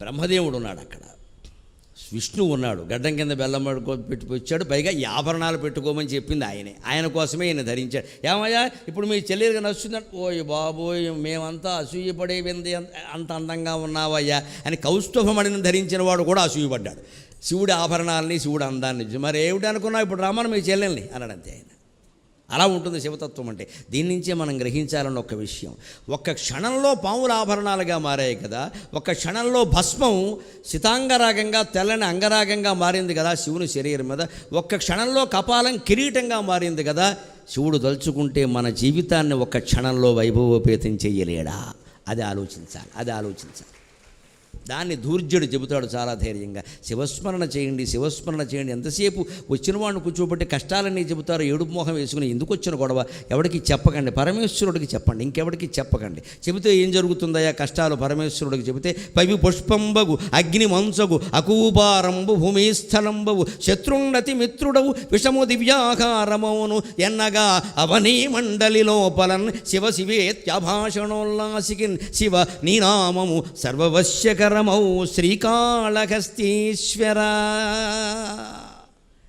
బ్రహ్మదేవుడు ఉన్నాడు అక్కడ, విష్ణువు ఉన్నాడు, గడ్డం కింద బెల్లం వచ్చాడు, పైగా ఈ ఆభరణాలు పెట్టుకోమని చెప్పింది ఆయనే, ఆయన కోసమే ఈయన ధరించాడు. ఏమయ్యా ఇప్పుడు మీ చెల్లెలుగా నచ్చుతుందంటే, ఓయ్ బాబోయ్ మేమంతా అసూయపడేవింది, అంత అందంగా ఉన్నావయ్యా అని కౌస్తుభమణిని ధరించిన వాడు కూడా అసూయపడ్డాడు. శివుడి ఆభరణాలని, శివుడి అందాన్ని చూసి, మరి ఏమిటి అనుకున్నావు ఇప్పుడు రామని మీ చెల్లెల్ని అన్నాడంతే ఆయన. అలా ఉంటుంది శివతత్వం అంటే. దీని నుంచే మనం గ్రహించాలన్న ఒక విషయం. ఒక్క క్షణంలో పాముల ఆభరణాలుగా మారాయి కదా, ఒక్క క్షణంలో భస్మం సితాంగరాగంగా తెల్లని అంగరాగంగా మారింది కదా శివుని శరీరం మీద, ఒక్క క్షణంలో కపాలం కిరీటంగా మారింది కదా. శివుడు తలుచుకుంటే మన జీవితాన్ని ఒక్క క్షణంలో వైభవోపేతం చెయ్యలేడా? అది ఆలోచించాలి. దాన్ని ధూర్జుడు చెబుతాడు చాలా ధైర్యంగా, శివస్మరణ చేయండి, శివస్మరణ చేయండి. ఎంతసేపు వచ్చిన వాడిని కూర్చోబెట్టి కష్టాలన్నీ చెబుతారు, ఏడుపు మొహం వేసుకుని ఎందుకు వచ్చిన గొడవ, ఎవరికి చెప్పకండి, పరమేశ్వరుడికి చెప్పండి, ఇంకెవరికి చెప్పకండి. చెబితే ఏం జరుగుతుందయ్యా కష్టాలు? పరమేశ్వరుడికి చెబితే పవి పుష్పంబగు అగ్ని మంసగు అకూపారంబు భూమిస్థలంబవు శత్రున్నతి మిత్రుడవు విషము దివ్యాకారమౌను ఎన్నగా అవనీ మండలి లోపలన్ శివ శివేత్యభాషణోల్లాసికిన్ శివ నీనామము సర్వవశ్యకరమౌ శ్రీకాళహస్తీశ్వర.